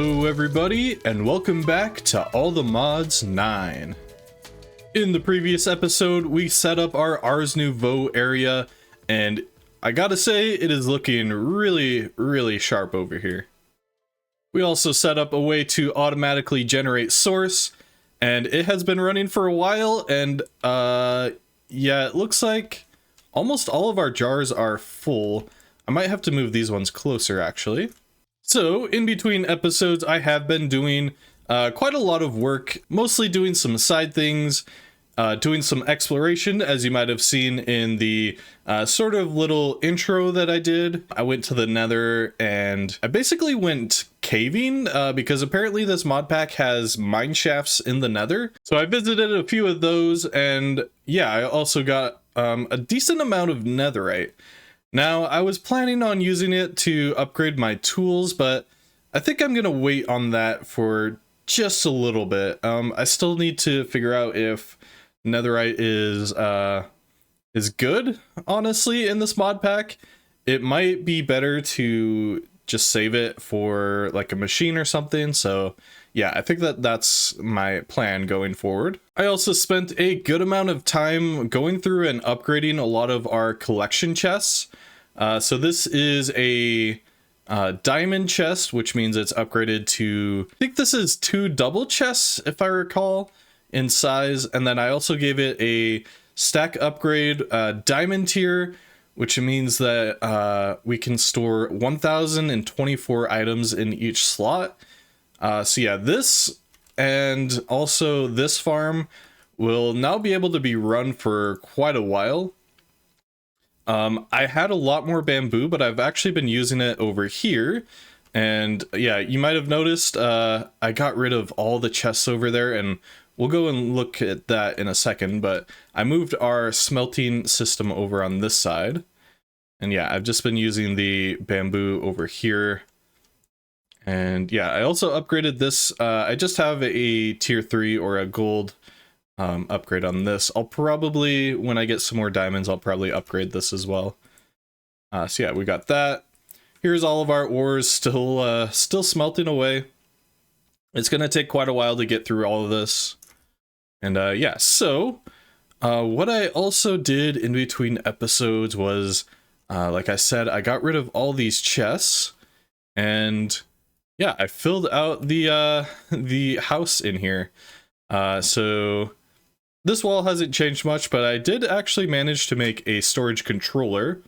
Hello everybody, and welcome back to All the Mods 9. In the previous episode, we set up our Ars Nouveau area, and I gotta say, it is looking really sharp over here. We also set up a way to automatically generate source, and it has been running for a while, and yeah, it looks like almost all of our jars are full. I might have to move these ones closer, actually. So, in between episodes, I have been doing quite a lot of work, mostly doing some side things, doing some exploration, as you might have seen in the sort of little intro that I did. I went to the Nether, and I basically went caving, because apparently this mod pack has mine shafts in the Nether. So I visited a few of those, and yeah, I also got a decent amount of netherite. Now, I was planning on using it to upgrade my tools, but I think I'm gonna wait on that for just a little bit. I still need to figure out if netherite is good, honestly, in this mod pack. It might be better to just save it for like a machine or something, so yeah, I think that's my plan going forward. I also spent a good amount of time going through and upgrading a lot of our collection chests. So this is a diamond chest, which means it's upgraded to, I think this is 2 double chests, if I recall, in size. And then I also gave it a stack upgrade diamond tier, which means that we can store 1024 items in each slot. So yeah, this and also this farm will now be able to be run for quite a while. I had a lot more bamboo, but I've actually been using it over here. And yeah, you might have noticed I got rid of all the chests over there, and we'll go and look at that in a second. But I moved our smelting system over on this side. And yeah, I've just been using the bamboo over here. And yeah, I also upgraded this. I just have a tier 3 or a gold upgrade on this. I'll probably, when I get some more diamonds, I'll probably upgrade this as well. So yeah, we got that. Here's all of our ores still smelting away. It's gonna take quite a while to get through all of this. And yeah, so what I also did in between episodes was, like I said, I got rid of all these chests, and yeah, I filled out the house in here. So this wall hasn't changed much, but I did actually manage to make a storage controller.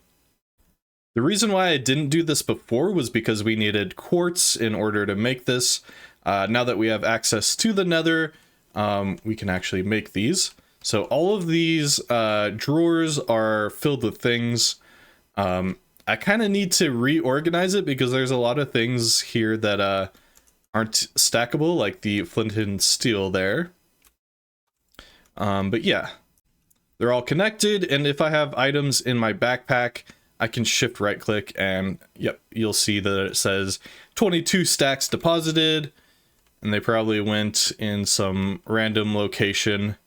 The reason why I didn't do this before was because we needed quartz in order to make this. Now that we have access to the Nether, we can actually make these. So all of these drawers are filled with things. I kind of need to reorganize it because there's a lot of things here that aren't stackable, like the flint and steel there. But yeah, they're all connected, and if I have items in my backpack, I can shift right click and yep, you'll see that it says 22 stacks deposited, and they probably went in some random location.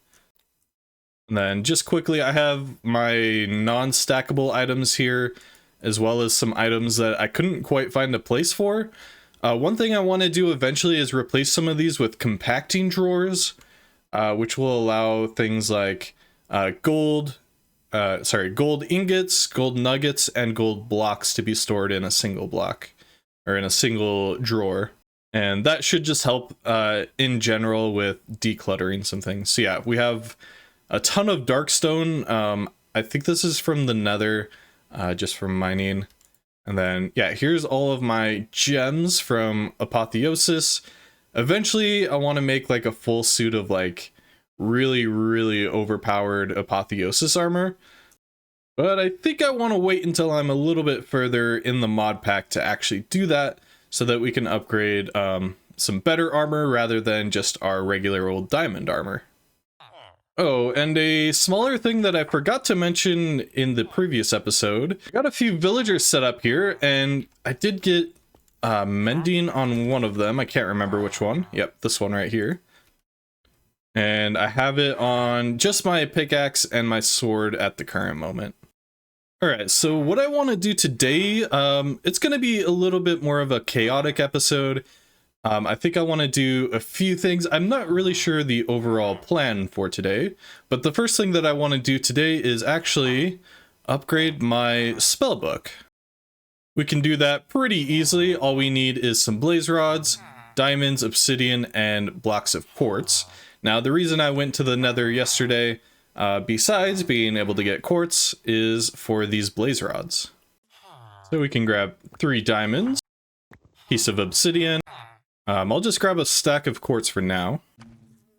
And then just quickly, I have my non-stackable items here, as well as some items that I couldn't quite find a place for. One thing I want to do eventually is replace some of these with compacting drawers, which will allow things like gold ingots, gold nuggets, and gold blocks to be stored in a single block, or in a single drawer. And that should just help in general with decluttering some things. So yeah, we have a ton of darkstone. I think this is from the Nether, just from mining. And then, yeah, here's all of my gems from Apotheosis. Eventually, I want to make like a full suit of like really overpowered Apotheosis armor. But I think I want to wait until I'm a little bit further in the mod pack to actually do that, so that we can upgrade some better armor rather than just our regular old diamond armor. Oh, and a smaller thing that I forgot to mention in the previous episode, I got a few villagers set up here, and I did get mending on one of them. I can't remember which one. Yep, this one right here. And I have it on just my pickaxe and my sword at the current moment. Alright, so what I want to do today, it's going to be a little bit more of a chaotic episode. I think I want to do a few things. I'm not really sure the overall plan for today, but the first thing that I want to do today is actually upgrade my spell book. We can do that pretty easily. All we need is some blaze rods, diamonds, obsidian, and blocks of quartz. Now, the reason I went to the nether yesterday, besides being able to get quartz, is for these blaze rods. So we can grab 3 diamonds, piece of obsidian. I'll just grab a stack of quartz for now.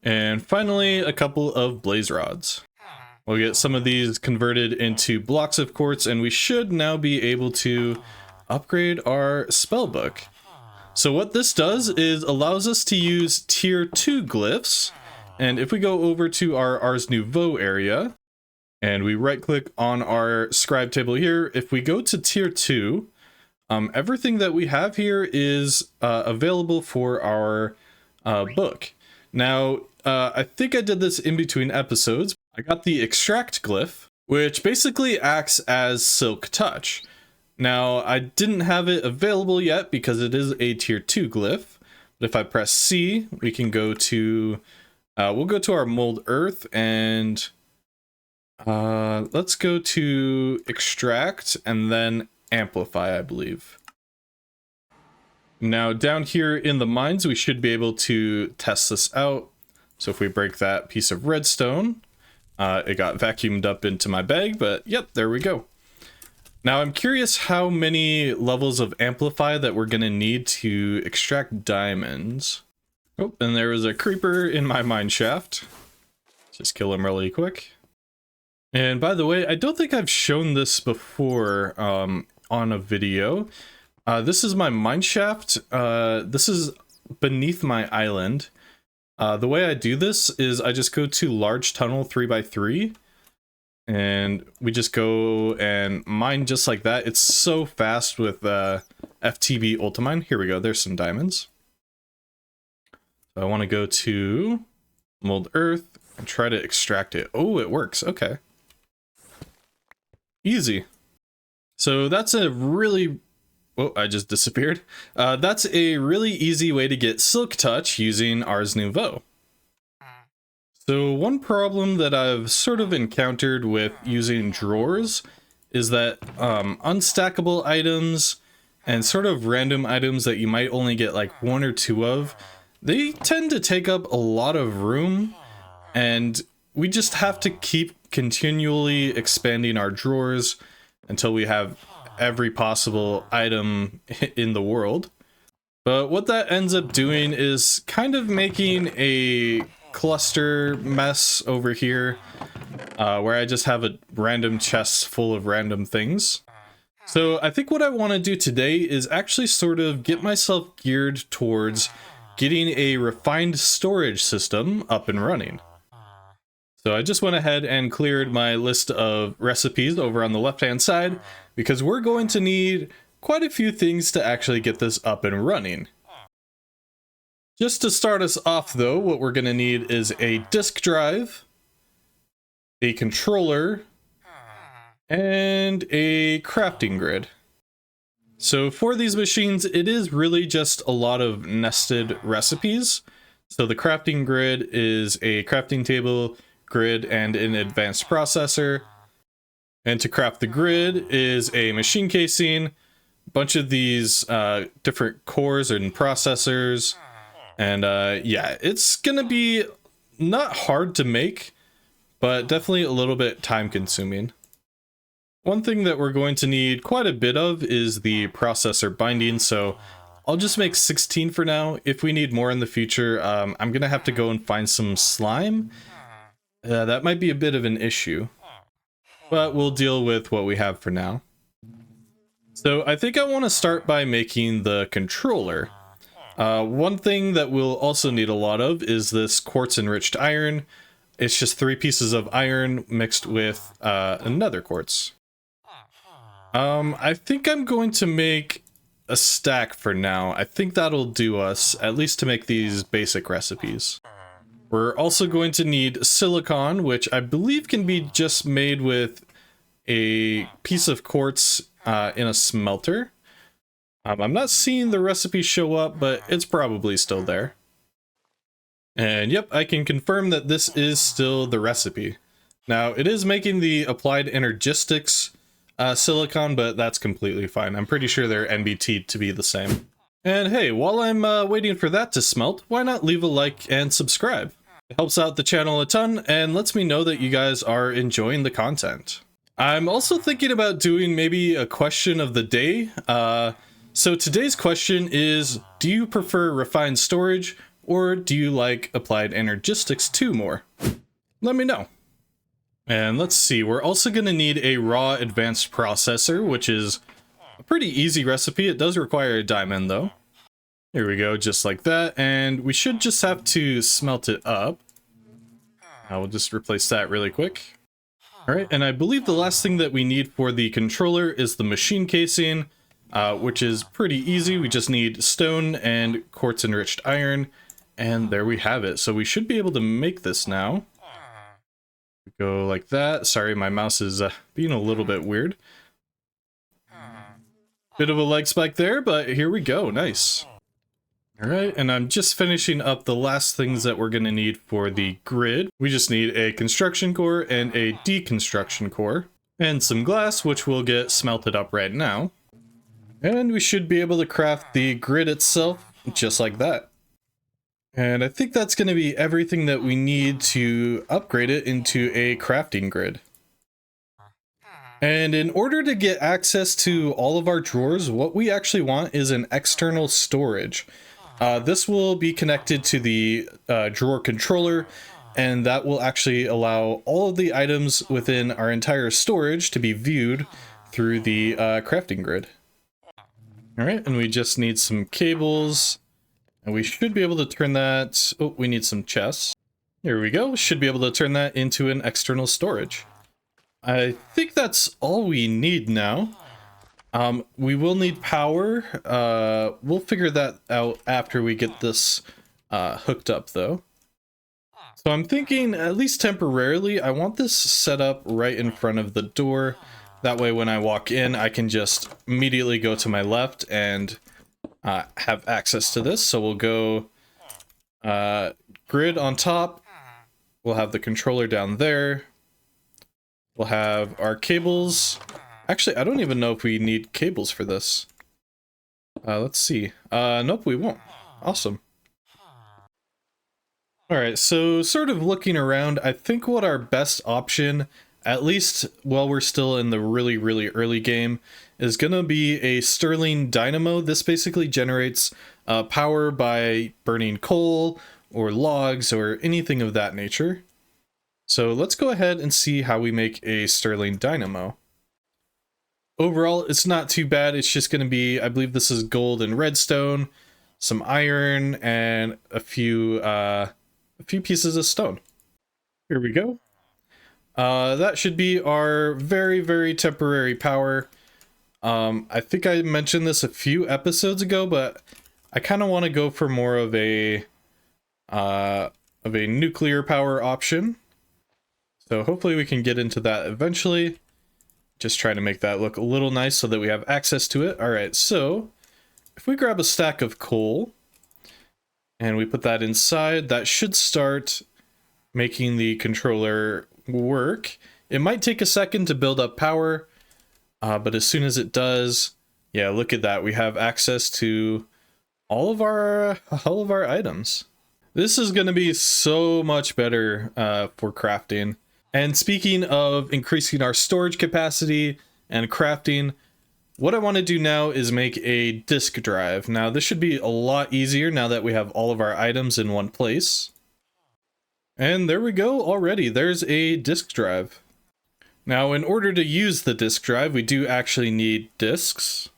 And finally, a couple of blaze rods. We'll get some of these converted into blocks of quartz, and we should now be able to upgrade our spell book. So what this does is allows us to use tier 2 glyphs. And if we go over to our Ars Nouveau area, and we right click on our scribe table here, if we go to tier 2, everything that we have here is available for our book. Now, I think I did this in between episodes. I got the extract glyph, which basically acts as Silk Touch. Now, I didn't have it available yet because it is a tier 2 glyph. But if I press C, we can go to, we'll go to our mold earth, and let's go to extract and then amplify, I believe. Now down here in the mines, we should be able to test this out. So if we break that piece of redstone, it got vacuumed up into my bag, but yep, there we go. Now I'm curious how many levels of amplify that we're gonna need to extract diamonds. Oh, and there was a creeper in my mine shaft. Just kill him really quick. And by the way, I don't think I've shown this before on a video. This is my mine shaft. This is beneath my island. The way I do this is I just go to large tunnel 3x3, and we just go and mine just like that. It's so fast with FTB Ultimine. Here we go. There's some diamonds. So I want to go to mold earth and try to extract it. Oh, it works. Okay. Easy. So that's a really... Oh, I just disappeared. That's a really easy way to get Silk Touch using Ars Nouveau. So one problem that I've sort of encountered with using drawers is that unstackable items and sort of random items that you might only get like 1 or 2 of, they tend to take up a lot of room, and we just have to keep continually expanding our drawers until we have every possible item in the world. But what that ends up doing is kind of making a cluster mess over here, where I just have a random chest full of random things. So I think what I want to do today is actually sort of get myself geared towards getting a refined storage system up and running. So I just went ahead and cleared my list of recipes over on the left-hand side, because we're going to need quite a few things to actually get this up and running. Just to start us off though, what we're going to need is a disk drive, a controller, and a crafting grid. So for these machines, it is really just a lot of nested recipes. So the crafting grid is a crafting table, grid, and an advanced processor. And to craft the grid is a machine casing, a bunch of these different cores and processors. And yeah, it's gonna be not hard to make, but definitely a little bit time consuming. One thing that we're going to need quite a bit of is the processor binding, so I'll just make 16 for now. If we need more in the future, I'm gonna have to go and find some slime. That might be a bit of an issue, but we'll deal with what we have for now. So I think I want to start by making the controller. One thing that we'll also need a lot of is this quartz enriched iron. It's just 3 pieces of iron mixed with another quartz. I think I'm going to make a stack for now. I think that'll do us, at least to make these basic recipes. We're also going to need silicon, which I believe can be just made with a piece of quartz in a smelter. I'm not seeing the recipe show up, but it's probably still there. And yep, I can confirm that this is still the recipe. Now, it is making the applied energistics silicon, but that's completely fine. I'm pretty sure they're NBT to be the same. And hey, while I'm waiting for that to smelt, why not leave a like and subscribe? It helps out the channel a ton and lets me know that you guys are enjoying the content. I'm also thinking about doing maybe a question of the day. So today's question is, do you prefer refined storage or do you like applied energistics 2 more? Let me know. And let's see, we're also going to need a raw advanced processor, which is a pretty easy recipe. It does require a diamond though. Here we go, just like that, and we should just have to smelt it up. I will just replace that really quick. Alright, and I believe the last thing that we need for the controller is the machine casing, which is pretty easy. We just need stone and quartz enriched iron, and there we have it. So we should be able to make this now. Go like that. Sorry, my mouse is being a little bit weird. Bit of a leg spike there, but here we go. Nice. Alright, and I'm just finishing up the last things that we're going to need for the grid. We just need a construction core and a deconstruction core, and some glass, which will get smelted up right now. And we should be able to craft the grid itself just like that. And I think that's going to be everything that we need to upgrade it into a crafting grid. And in order to get access to all of our drawers, what we actually want is an external storage. This will be connected to the drawer controller, and that will actually allow all of the items within our entire storage to be viewed through the crafting grid. Alright, and we just need some cables, and we should be able to turn that... Oh, we need some chests. Here we go, should be able to turn that into an external storage. I think that's all we need now. We will need power. We'll figure that out after we get this hooked up though. So I'm thinking, at least temporarily, I want this set up right in front of the door. That way when I walk in, I can just immediately go to my left and have access to this. So we'll go grid on top. We'll have the controller down there. We'll have our cables. Actually, I don't even know if we need cables for this. Let's see. Nope, we won't. Awesome. Alright, so sort of looking around, I think what our best option, at least while we're still in the really, really early game, is gonna be a Stirling dynamo. This basically generates power by burning coal or logs or anything of that nature. So let's go ahead and see how we make a Stirling dynamo. Overall, it's not too bad. It's just going to be, I believe this is gold and redstone, some iron, and a few pieces of stone. Here we go. That should be our very, very temporary power. I think I mentioned this a few episodes ago, but I kind of want to go for more of a nuclear power option. So hopefully we can get into that eventually. Just trying to make that look a little nice so that we have access to it. Alright, so if we grab a stack of coal and we put that inside, that should start making the controller work. It might take a second to build up power, but as soon as it does, yeah, look at that. We have access to all of our items. This is going to be so much better for crafting. And speaking of increasing our storage capacity and crafting, what I want to do now is make a disk drive. Now this should be a lot easier now that we have all of our items in one place. And there we go already. There's a disk drive. Now in order to use the disk drive, we do actually need disks.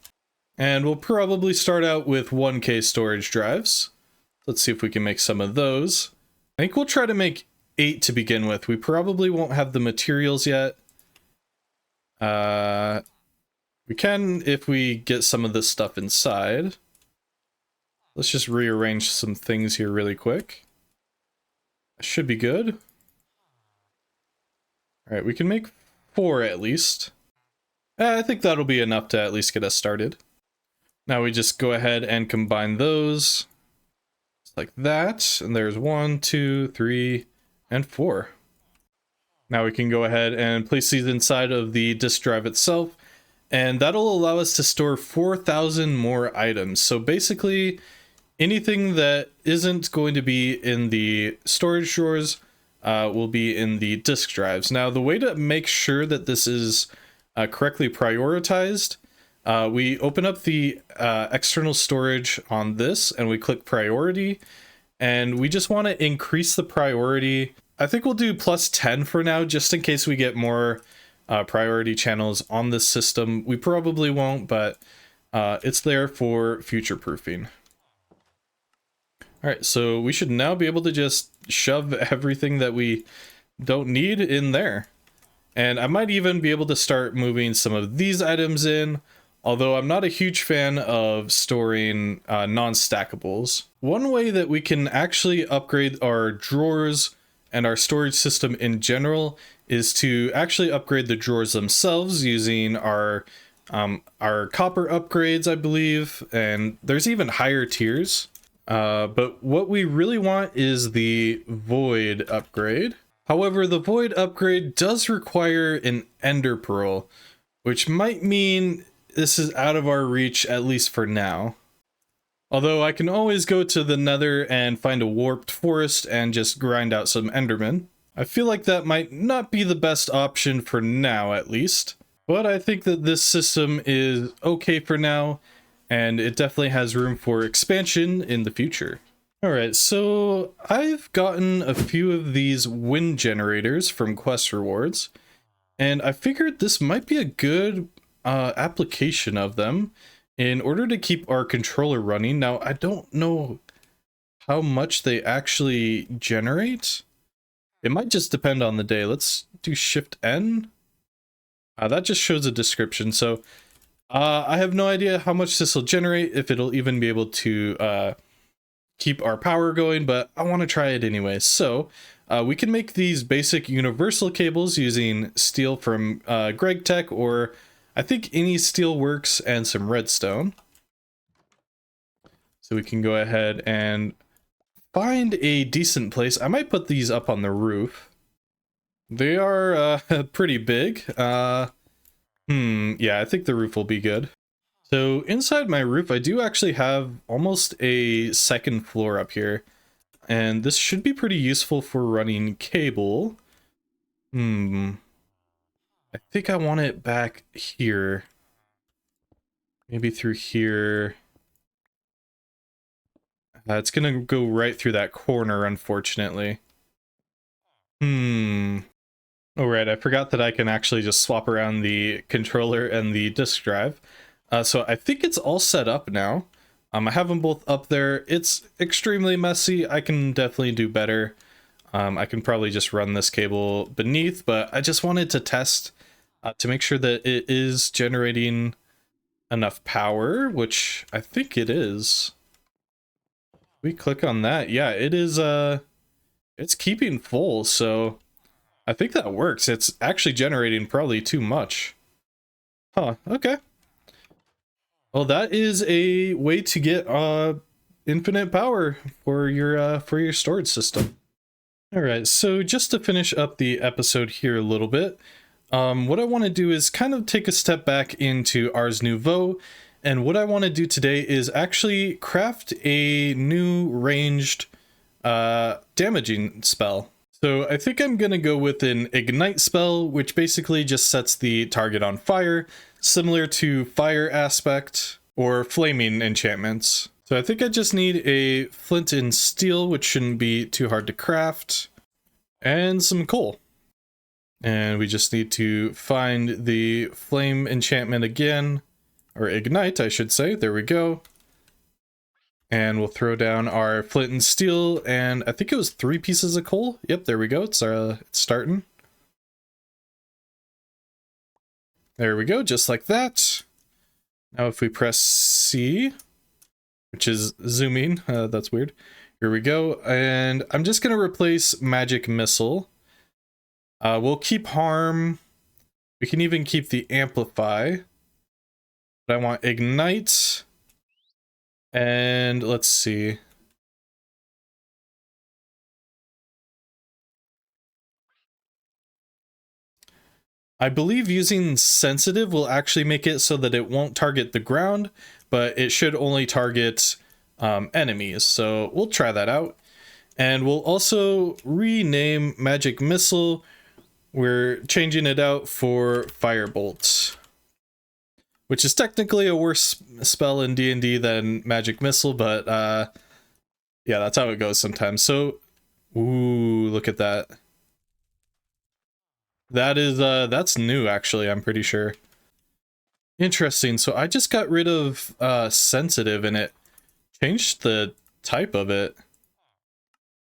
And we'll probably start out with 1K storage drives. Let's see if we can make some of those. I think we'll try to make 8 to begin with. We probably won't have the materials yet. We can if we get some of this stuff inside. Let's just rearrange some things here really quick. Should be good. Alright, we can make 4 at least. I think that'll be enough to at least get us started. Now we just go ahead and combine those just like that. And there's 1, 2, 3, and 4. Now we can go ahead and place these inside of the disk drive itself, and that'll allow us to store 4,000 more items. So basically, anything that isn't going to be in the storage drawers will be in the disk drives. Now, the way to make sure that this is correctly prioritized, we open up the external storage on this, and we click priority, and we just want to increase the priority. I think we'll do +10 for now, just in case we get more priority channels on this system. We probably won't, but it's there for future proofing. All right, so we should now be able to just shove everything that we don't need in there. And I might even be able to start moving some of these items in, although I'm not a huge fan of storing non-stackables. One way that we can actually upgrade our drawers and our storage system in general is to actually upgrade the drawers themselves using our copper upgrades, I believe, and there's even higher tiers. But what we really want is the void upgrade. However, the void upgrade does require an ender pearl, which might mean this is out of our reach, at least for now. Although I can always go to the nether and find a warped forest and just grind out some endermen. I feel like that might not be the best option for now, at least. But I think that this system is okay for now, and it definitely has room for expansion in the future. Alright, so I've gotten a few of these wind generators from quest rewards, and I figured this might be a good application of them in order to keep our controller running. Now, I don't know how much they actually generate. It might just depend on the day. Let's do Shift N. That just shows a description, so I have no idea how much this will generate, if it'll even be able to keep our power going, but I want to try it anyway. So we can make these basic universal cables using steel from Greg Tech, or I think any steel works, and some redstone. So we can go ahead and find a decent place. I might put these up on the roof. They are pretty big. Yeah, I think the roof will be good. So inside my roof, I do actually have almost a second floor up here, and this should be pretty useful for running cable. I think I want it back here. Maybe through here. It's gonna go right through that corner, unfortunately. Alright, I forgot that I can actually just swap around the controller and the disk drive. So I think it's all set up now. I have them both up there. It's extremely messy. I can definitely do better. I can probably just run this cable beneath, but I just wanted to test to make sure that it is generating enough power, which I think it is. We click on that. Yeah, it is, it's keeping full, so I think that works. It's actually generating probably too much. Huh, okay. Well, that is a way to get infinite power for your storage system. All right, so just to finish up the episode here a little bit, what I want to do is kind of take a step back into Ars Nouveau, and what I want to do today is actually craft a new ranged damaging spell. So I think I'm going to go with an ignite spell, which basically just sets the target on fire, similar to fire aspect or flaming enchantments. So I think I just need a flint and steel, which shouldn't be too hard to craft, and some coal. And we just need to find the flame enchantment again, or ignite, I should say. There we go. And we'll throw down our flint and steel, and I think it was 3 pieces of coal. Yep, there we go. It's starting. There we go, just like that. Now if we press C, which is zooming, that's weird. Here we go, and I'm just gonna replace magic missile. We'll keep harm. We can even keep the amplify. But I want ignite And let's see. I believe using sensitive will actually make it so that it won't target the ground, but it should only target enemies. So we'll try that out. And we'll also rename Magic Missile. We're changing it out for Firebolt, which is technically a worse spell in D&D than Magic Missile, but yeah, that's how it goes sometimes. So, ooh, look at that. That is, that's new, actually, I'm pretty sure. Interesting. So I just got rid of sensitive and it changed the type of it.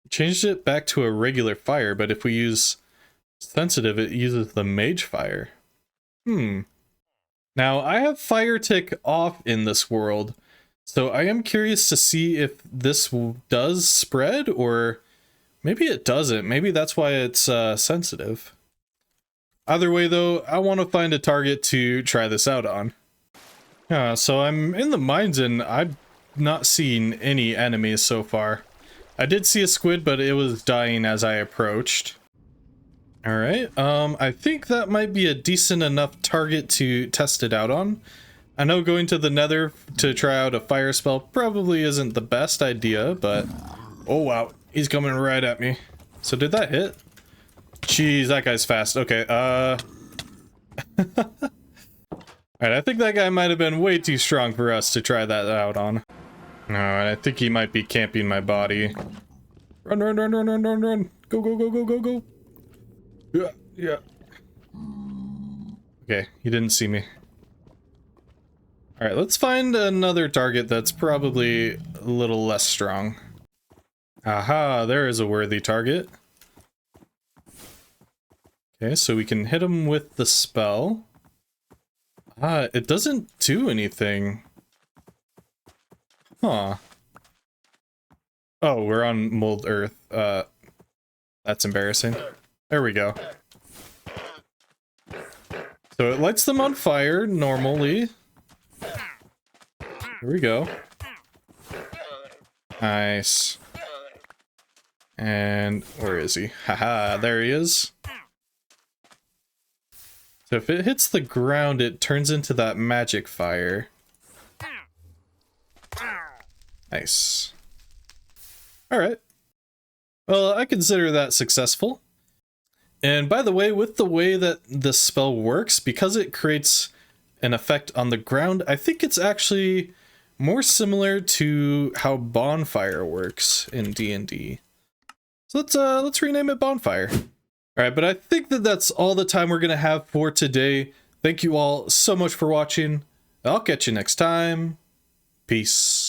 Changed it back to a regular fire, but if we use sensitive, it uses the mage fire. Now, I have fire tick off in this world, so I am curious to see if this does spread, or maybe it doesn't. Maybe that's why it's sensitive. Either way, though, I want to find a target to try this out on. So I'm in the mines, and I've not seen any enemies so far. I did see a squid, but it was dying as I approached. Alright, I think that might be a decent enough target to test it out on. I know going to the nether to try out a fire spell probably isn't the best idea, but... Oh wow, he's coming right at me. So did that hit? Jeez, that guy's fast. Okay, Alright, I think that guy might have been way too strong for us to try that out on. Alright, I think he might be camping my body. Run, run, run, run, run, run, run. Go, go, go, go, go, go. Yeah, yeah. Okay, he didn't see me. Alright, let's find another target that's probably a little less strong. Aha, there is a worthy target. Okay, so we can hit him with the spell. Ah, it doesn't do anything. Huh. Oh, we're on mold earth. That's embarrassing. There we go. So it lights them on fire normally. Here we go. Nice. And where is he? Haha, there he is. So if it hits the ground, it turns into that magic fire. Nice. Alright. Well, I consider that successful. And by the way, with the way that this spell works, because it creates an effect on the ground, I think it's actually more similar to how Bonfire works in D&D. So let's rename it Bonfire. Alright, but I think that that's all the time we're going to have for today. Thank you all so much for watching. I'll catch you next time. Peace.